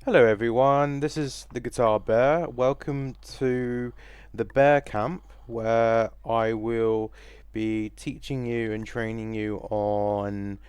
Hello everyone, this is the Guitar Bear. Welcome to the Bear Camp where I will be teaching you and training you on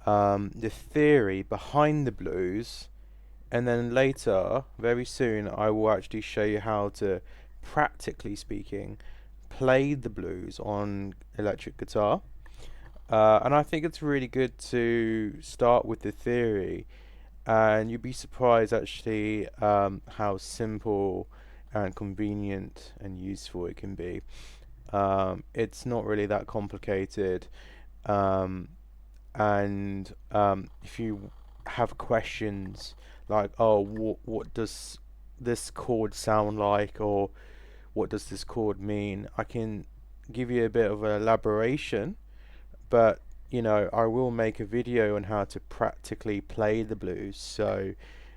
the theory behind the blues, and then later, very soon, I will actually show you how to, practically speaking, play the blues on electric guitar. And I think it's really good to start with the theory, and you'd be surprised actually how simple and convenient and useful it can be. It's not really that complicated, um, and if you have questions like, oh, what does this chord sound like, or what does this chord mean, I can give you a bit of an elaboration, but I will make a video on how to practically play the blues. So,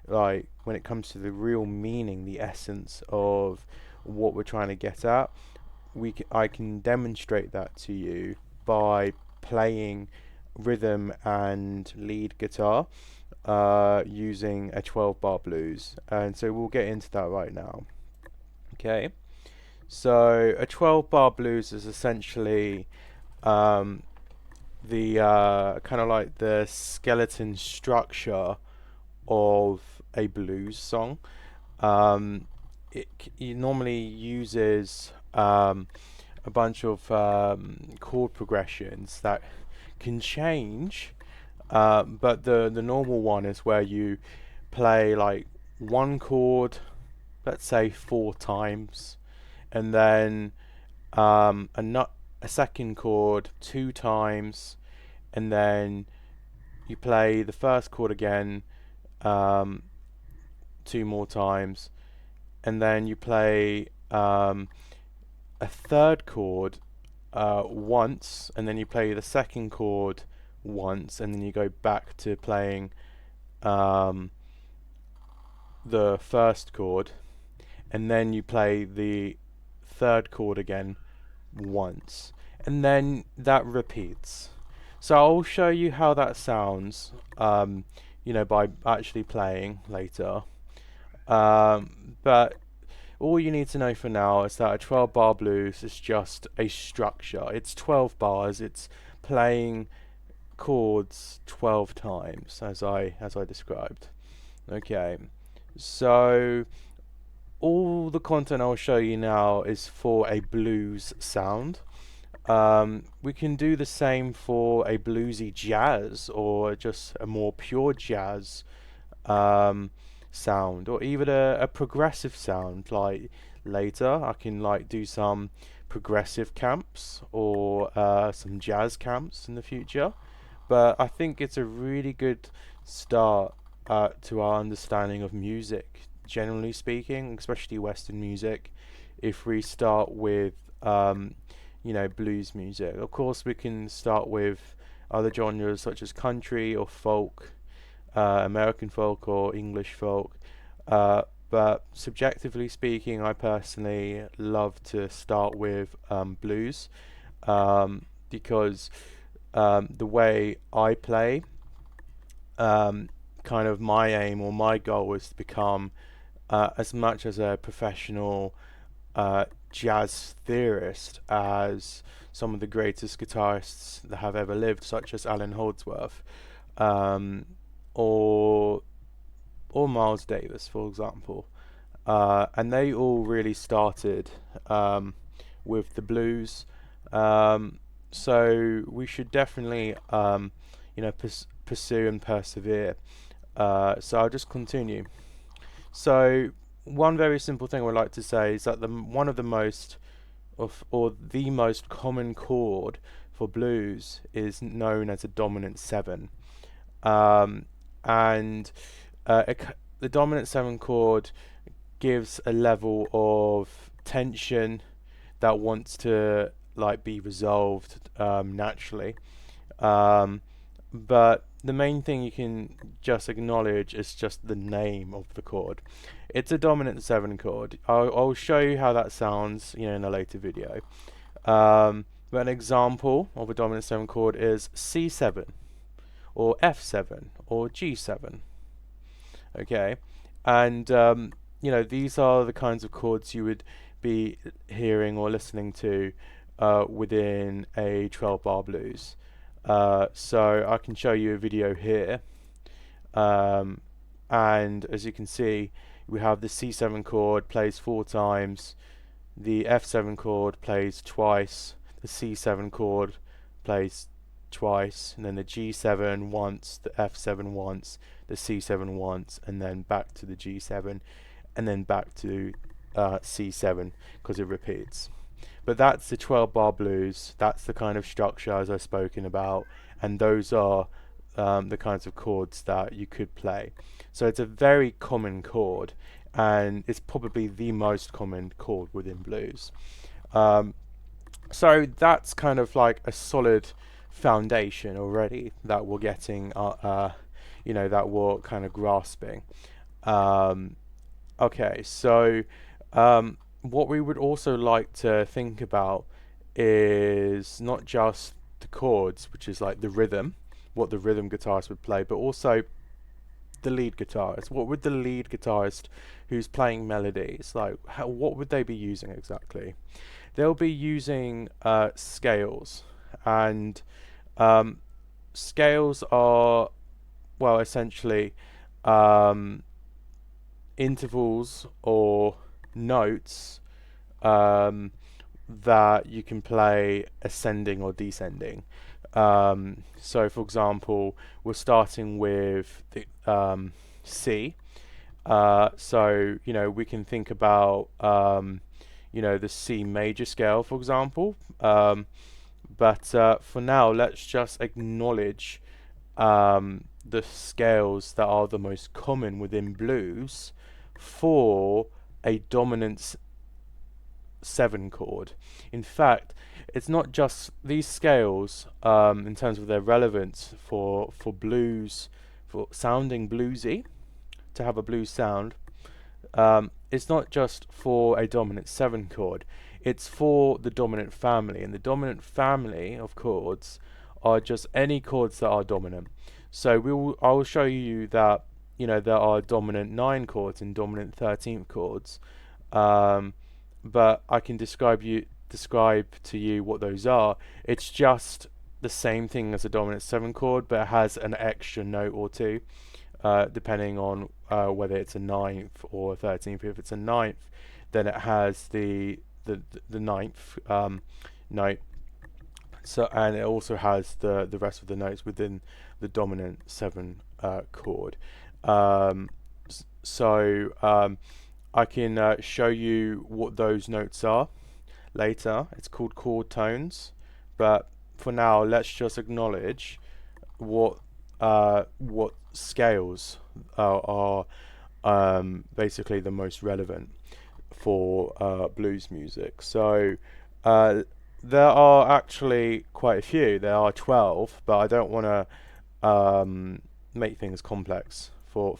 like, when it comes to the real meaning, the essence of what we're trying to get at, I can demonstrate that to you by playing rhythm and lead guitar using a 12 bar blues. And so we'll get into that right now. Okay, so a 12 bar blues is essentially um, the kind of like the skeleton structure of a blues song. It normally uses a bunch of chord progressions that can change, but the normal one is where you play like one chord, let's say 4 times, and then a second chord 2 times, and then you play the first chord again 2 more times, and then you play a third chord once, and then you play the second chord once, and then you go back to playing um, the first chord, and then you play the third chord again once, and then that repeats. So I'll show you how that sounds, by actually playing later. But all you need to know for now is that a 12 bar blues is just a structure. It's 12 bars. It's playing chords 12 times, as I described. Okay, so all the content I'll show you now is for a blues sound. We can do the same for a bluesy jazz, or just a more pure jazz sound, or even a progressive sound. Like later I can like do some progressive camps, or some jazz camps in the future. But I think it's a really good start to our understanding of music, generally speaking, especially Western music, if we start with blues music. Of course, we can start with other genres such as country or folk, American folk or English folk. But subjectively speaking, I personally love to start with blues, because the way I play, kind of my aim or my goal is to become as much as a professional jazz theorist as some of the greatest guitarists that have ever lived, such as Alan Holdsworth, um, or Miles Davis, for example. And they all really started with the blues. So we should definitely, pursue and persevere. So I'll just continue. So one very simple thing I would like to say is that one of the most or the most common chord for blues is known as a dominant seven, um, and the dominant seven chord gives a level of tension that wants to like be resolved naturally. Um, but the main thing you can just acknowledge is just the name of the chord. It's a dominant seven chord. I'll show you how that sounds, in a later video. But an example of a dominant seven chord is C7, or F7, or G7. Okay, And these are the kinds of chords you would be hearing or listening to within a 12 bar blues. So I can show you a video here. Um, and as you can see, we have the C7 chord plays 4 times, the F7 chord plays twice, the C7 chord plays twice, and then the G7 once, the F7 once, the C7 once, and then back to the G7, and then back to C7 because it repeats. But that's the 12 bar blues. That's the kind of structure as I've spoken about, and those are the kinds of chords that you could play. So it's a very common chord, and it's probably the most common chord within blues. So that's kind of like a solid foundation already that we're getting, that we're kind of grasping. Um, okay, so what we would also like to think about is not just the chords, which is like the rhythm, what the rhythm guitarist would play, but also the lead guitarist. What would the lead guitarist who's playing melodies, like what would they be using exactly? They'll be using scales, and scales are, well, essentially intervals or notes that you can play ascending or descending. So for example, we're starting with the C. So we can think about the C major scale, for example. But for now, let's just acknowledge the scales that are the most common within blues for a dominant 7 chord. In fact, it's not just these scales in terms of their relevance for blues, for sounding bluesy, to have a blues sound. It's not just for a dominant 7 chord, it's for the dominant family, and the dominant family of chords are just any chords that are dominant. So I will show you that there are dominant 9 chords and dominant 13th chords, but I can describe to you what those are. It's just the same thing as a dominant 7 chord, but it has an extra note or two, depending on whether it's a 9th or a 13th. If it's a 9th, then it has the 9th note. So, and it also has the rest of the notes within the dominant 7 chord. I can show you what those notes are later. It's called chord tones, but for now, let's just acknowledge what scales are basically the most relevant for blues music. So there are actually quite a few. There are 12, but I don't want to make things complex for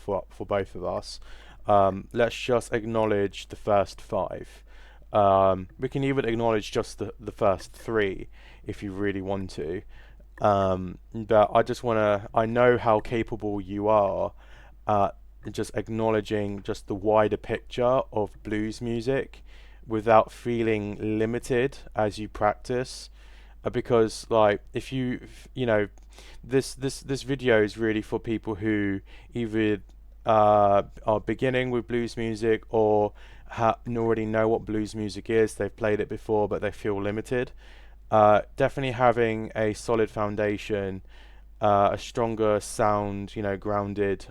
both of us. Let's just acknowledge the first 5. We can even acknowledge just the first 3 if you really want to. But I know how capable you are at just acknowledging just the wider picture of blues music without feeling limited as you practice. Because like if this video is really for people who either are beginning with blues music or already know what blues music is. They've played it before, but they feel limited. Definitely having a solid foundation, a stronger sound, grounded,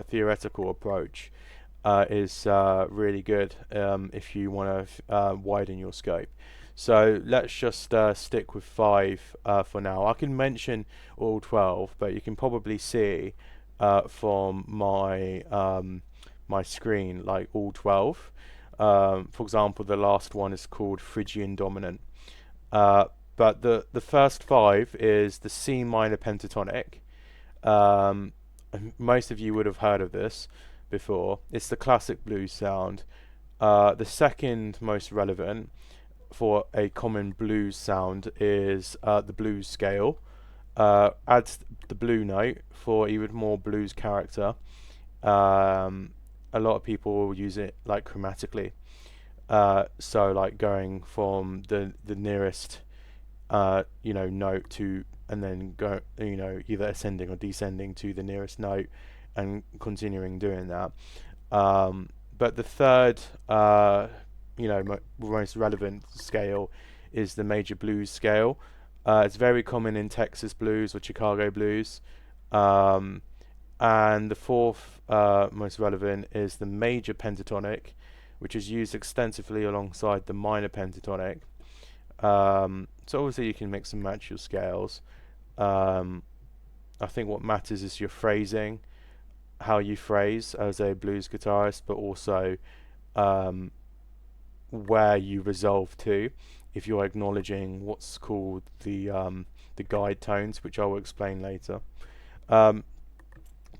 theoretical approach is really good if you want to widen your scope. So let's just stick with 5 for now. I can mention all 12, but you can probably see from my my screen like all 12. For example, the last one is called Phrygian dominant. But the first 5 is the C minor pentatonic. Most of you would have heard of this before. It's the classic blues sound. The second most relevant for a common blues sound is the blues scale. adds the blue note for even more blues character. Um, a lot of people will use it like chromatically. So like going from the nearest note to, and then go, either ascending or descending to the nearest note, and continuing doing that. But the third, most relevant scale is the major blues scale. It's very common in Texas blues or Chicago blues. Um, and the fourth most relevant is the major pentatonic, which is used extensively alongside the minor pentatonic. So obviously you can mix and match your scales. Um, I think what matters is your phrasing, how you phrase as a blues guitarist, but also um, where you resolve to, if you're acknowledging what's called the guide tones, which I will explain later. Um,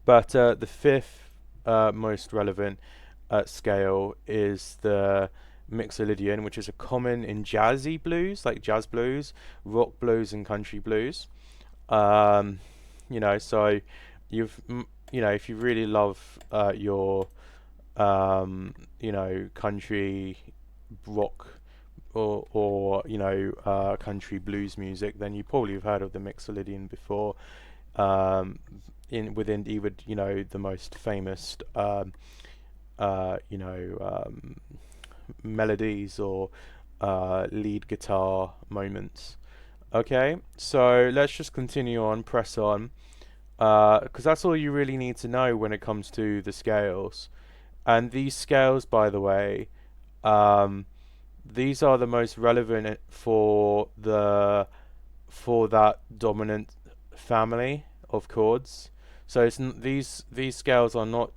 but the fifth most relevant scale is the Mixolydian, which is a common in jazzy blues, like jazz blues, rock blues, and country blues. Um, so if you really love your country rock or country blues music, then you probably have heard of the Mixolydian before. Um, in within even the most famous uh, you know um, melodies or lead guitar moments. Okay, so let's just continue on, press on, because that's all you really need to know when it comes to the scales. And these scales, by the way, um, these are the most relevant for that dominant family of chords. So these scales are not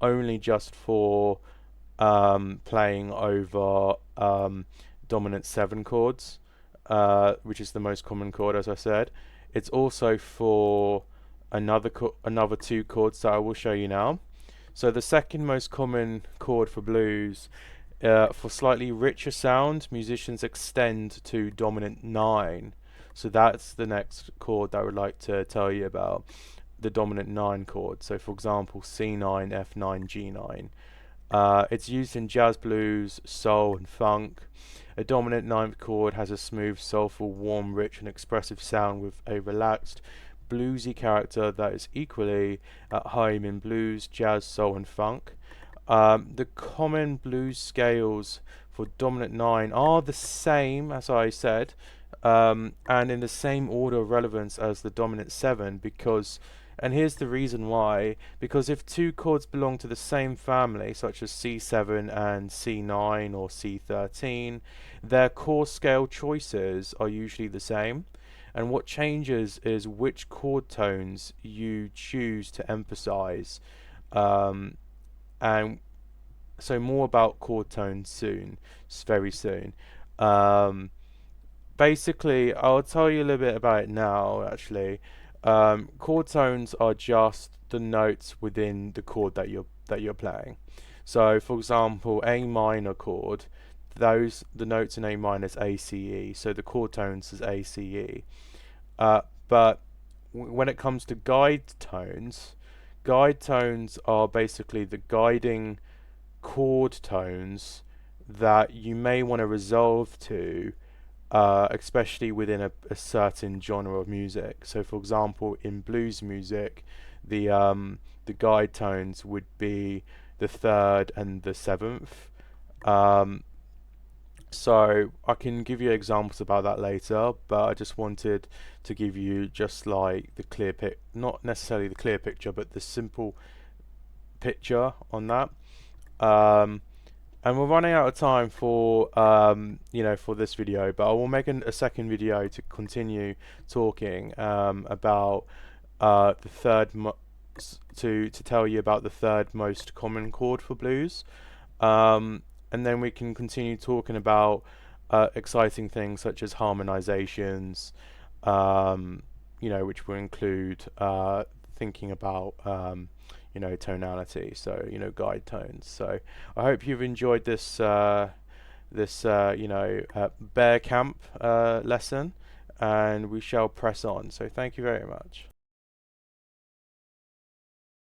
only just for playing over dominant seven chords, which is the most common chord, as I said. It's also for another two chords that I will show you now. So the second most common chord for blues, for slightly richer sound, musicians extend to dominant 9. So that's the next chord that I would like to tell you about, the dominant 9 chord. So for example, C9, F9, G9. It's used in jazz, blues, soul, and funk. A dominant ninth chord has a smooth, soulful, warm, rich, and expressive sound with a relaxed, bluesy character that is equally at home in blues, jazz, soul, and funk. The common blues scales for dominant 9 are the same, as I said, and in the same order of relevance as the dominant 7, and here's the reason why, because if two chords belong to the same family, such as C7 and C9 or C13, their chord scale choices are usually the same. And what changes is which chord tones you choose to emphasize. And so more about chord tones soon, very soon. Um, Basically, I'll tell you a little bit about it now, actually. Chord tones are just the notes within the chord that you're playing. So, for example, A minor chord, the notes in A minor is A C E, so the chord tones is A C E. But when it comes to guide tones are basically the guiding chord tones that you may want to resolve to, especially within a certain genre of music. So, for example, in blues music, the guide tones would be the third and the seventh. Um, so I can give you examples about that later, but I just wanted to give you just like the not necessarily the clear picture, but the simple picture on that. Um, and we're running out of time for for this video, but I will make a second video to continue talking about the to tell you about the third most common chord for blues, and then we can continue talking about exciting things such as harmonizations, which will include thinking about tonality, so guide tones. So I hope you've enjoyed this Bear Camp lesson, and we shall press on. So thank you very much.